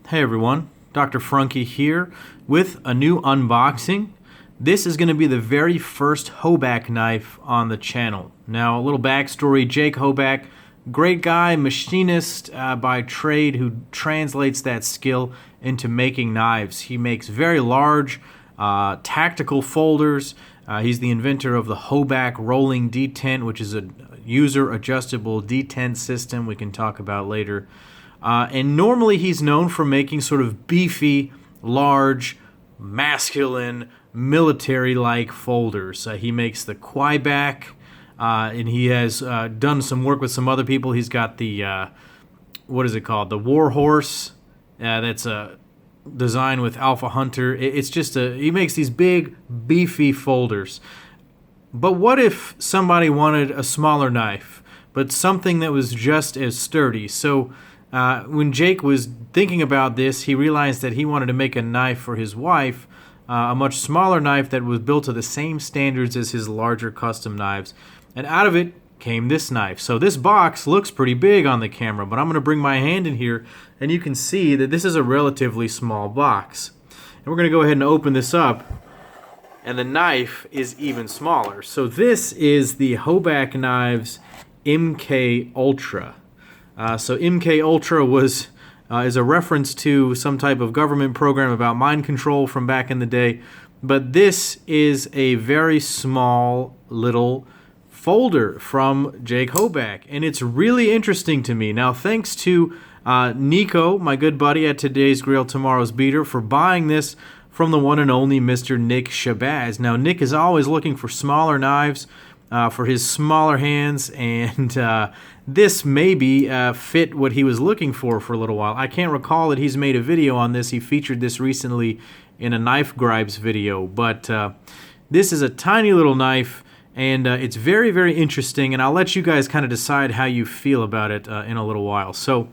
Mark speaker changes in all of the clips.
Speaker 1: Hey everyone, Dr. Frunkey here with a new unboxing. This is going to be the very first Hoback knife on the channel. Now, a little backstory, Jake Hoback, great guy, machinist by trade who translates that skill into making knives. He makes very large tactical folders. He's the inventor of the Hoback rolling detent, which is a user adjustable detent system we can talk about later. And normally he's known for making sort of beefy, large, masculine, military-like folders. He makes the Quieback, and he has done some work with some other people. He's got the, what is it called? The War Horse. That's a design with Alpha Hunter. It's just he makes these big, beefy folders. But what if somebody wanted a smaller knife, but something that was just as sturdy? So when Jake was thinking about this, he realized that he wanted to make a knife for his wife, a much smaller knife that was built to the same standards as his larger custom knives. And out of it came this knife. So this box looks pretty big on the camera, but I'm going to bring my hand in here, and you can see that this is a relatively small box. And we're going to go ahead and open this up, and the knife is even smaller. So this is the Hoback Knives MK Ultra. So MK Ultra is a reference to some type of government program about mind control from back in the day. But this is a very small little folder from Jake Hoback, and it's really interesting to me. Now, thanks to Nico, my good buddy at Today's Grill, Tomorrow's Beater, for buying this from the one and only Mr. Nick Shabazz. Now, Nick is always looking for smaller knives for his smaller hands, and this maybe fit what he was looking for a little while. I can't recall that he's made a video on this. He featured this recently in a Knife Gripes video, but this is a tiny little knife, and it's very, very interesting, and I'll let you guys kind of decide how you feel about it in a little while. So,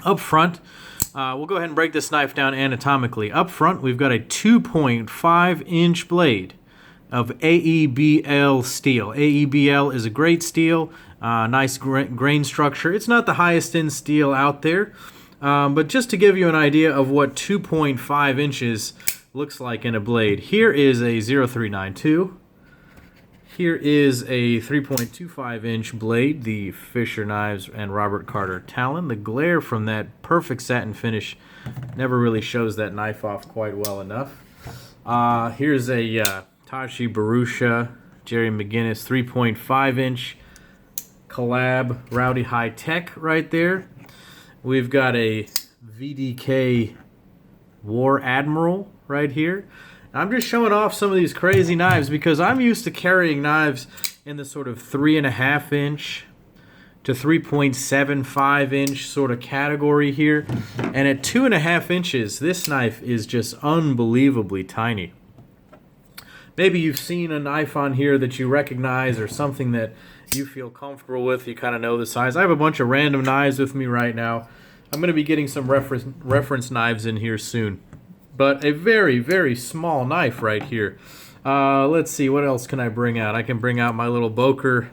Speaker 1: up front, we'll go ahead and break this knife down anatomically. Up front, we've got a 2.5-inch blade of AEB-L steel. AEB-L is a great steel, nice grain structure. It's not the highest end steel out there, but just to give you an idea of what 2.5 inches looks like in a blade, here is a 0392. Here is a 3.25-inch blade, the Fisher Knives and Robert Carter Talon. The glare from that perfect satin finish never really shows that knife off quite well enough. Here's a Tashi Barusha, Jerry McGinnis 3.5-inch collab Rowdy High Tech right there. We've got a VDK War Admiral right here. I'm just showing off some of these crazy knives because I'm used to carrying knives in the sort of 3.5-inch to 3.75-inch sort of category here. And at 2.5 inches, this knife is just unbelievably tiny. Maybe you've seen a knife on here that you recognize or something that you feel comfortable with. You kind of know the size. I have a bunch of random knives with me right now. I'm going to be getting some reference knives in here soon. But a very, very small knife right here. Let's see, what else can I bring out? I can bring out my little Boker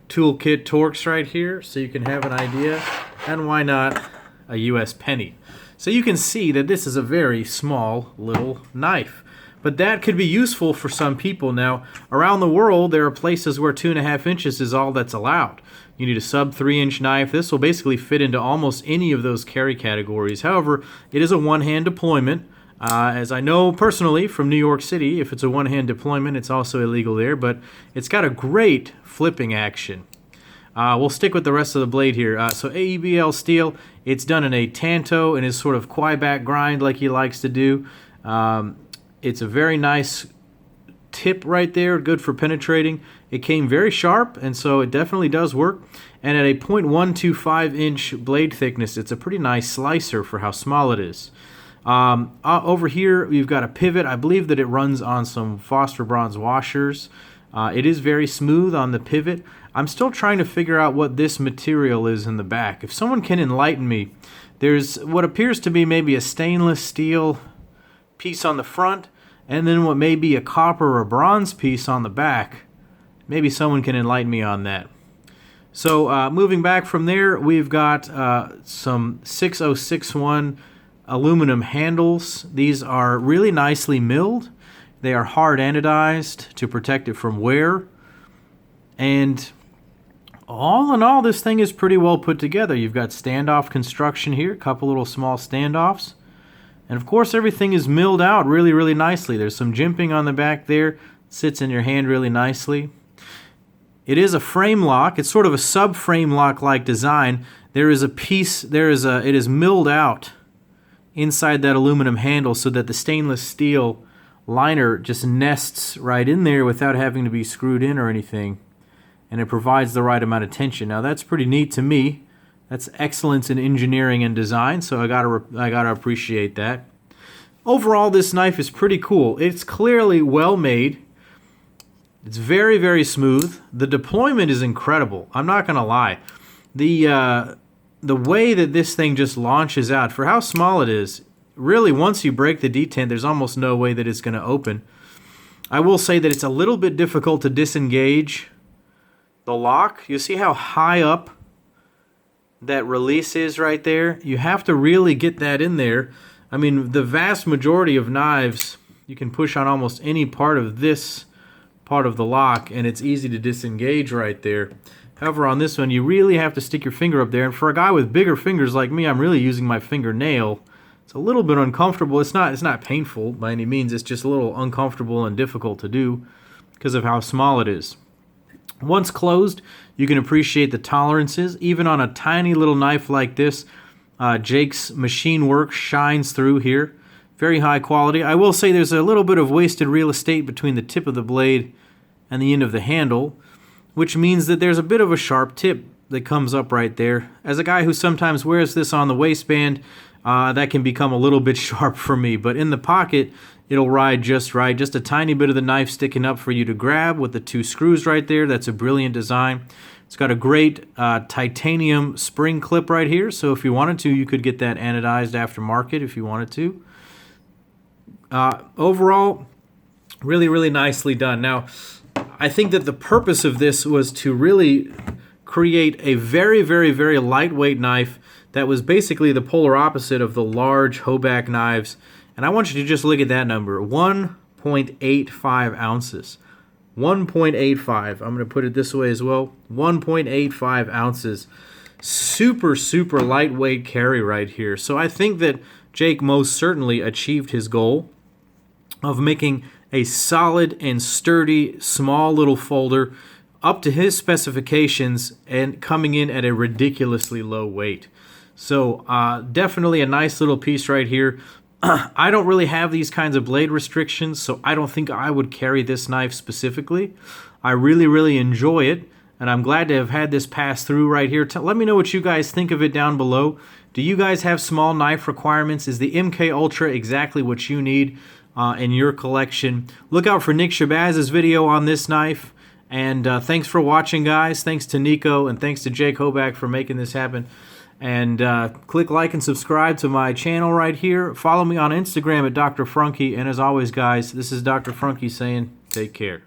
Speaker 1: Toolkit Torx right here so you can have an idea. And why not a US penny? So you can see that this is a very small little knife. But that could be useful for some people. Now, around the world, there are places where 2.5 inches is all that's allowed. You need a sub 3-inch knife. This will basically fit into almost any of those carry categories. However, it is a one-hand deployment. As I know personally from New York City, if it's a one-hand deployment, it's also illegal there, but it's got a great flipping action. We'll stick with the rest of the blade here. So AEB-L steel, it's done in a tanto and is sort of Quieback grind like he likes to do. It's a very nice tip right there, good for penetrating. It came very sharp, and so it definitely does work. And at a 0.125-inch blade thickness, it's a pretty nice slicer for how small it is. Over here, we've got a pivot. I believe that it runs on some phosphor bronze washers. It is very smooth on the pivot. I'm still trying to figure out what this material is in the back. If someone can enlighten me, there's what appears to be maybe a stainless steel piece on the front, and then what may be a copper or bronze piece on the back. Maybe someone can enlighten me on that. So moving back from there, we've got some 6061 aluminum handles. These are really nicely milled. They are hard anodized to protect it from wear. And all in all, this thing is pretty well put together. You've got standoff construction here, a couple little small standoffs. And of course, everything is milled out really, really nicely. There's some jimping on the back there. Sits in your hand really nicely. It is a frame lock. It's sort of a sub-frame lock-like design. There is a piece, it is milled out inside that aluminum handle so that the stainless steel liner just nests right in there without having to be screwed in or anything. And it provides the right amount of tension. Now that's pretty neat to me. That's excellence in engineering and design, so I gotta appreciate that. Overall, this knife is pretty cool. It's clearly well made. It's very, very smooth. The deployment is incredible. I'm not gonna lie. The way that this thing just launches out, for how small it is, really once you break the detent, there's almost no way that it's gonna open. I will say that it's a little bit difficult to disengage the lock. You see how high up that release is right there? You have to really get that in there. I mean, the vast majority of knives, you can push on almost any part of this part of the lock and it's easy to disengage right there. However, on this one, you really have to stick your finger up there. And for a guy with bigger fingers like me, I'm really using my fingernail. It's a little bit uncomfortable. It's not painful by any means. It's just a little uncomfortable and difficult to do because of how small it is. Once closed, you can appreciate the tolerances. Even on a tiny little knife like this, Jake's machine work shines through here. Very high quality. I will say there's a little bit of wasted real estate between the tip of the blade and the end of the handle, which means that there's a bit of a sharp tip that comes up right there. As a guy who sometimes wears this on the waistband, that can become a little bit sharp for me. But in the pocket, it'll ride just right. Just a tiny bit of the knife sticking up for you to grab with the two screws right there. That's a brilliant design. It's got a great titanium spring clip right here. So if you wanted to, you could get that anodized aftermarket if you wanted to. Overall, really, really nicely done. Now, I think that the purpose of this was to really create a very, very, very lightweight knife that was basically the polar opposite of the large Hoback knives. And I want you to just look at that number, 1.85 ounces. 1.85. I'm going to put it this way as well. 1.85 ounces. Super, super lightweight carry right here. So I think that Jake most certainly achieved his goal of making a solid and sturdy small little folder up to his specifications and coming in at a ridiculously low weight. So definitely a nice little piece right here. I don't really have these kinds of blade restrictions, so I don't think I would carry this knife specifically. I really, really enjoy it, and I'm glad to have had this pass through right here. Let me know what you guys think of it down below. Do you guys have small knife requirements? Is the MK Ultra exactly what you need in your collection? Look out for Nick Shabazz's video on this knife. And thanks for watching, guys. Thanks to Nico, and thanks to Jake Hoback for making this happen. And click like and subscribe to my channel right here. Follow me on Instagram at Dr. Frunkey. And as always, guys, this is Dr. Frunkey saying take care.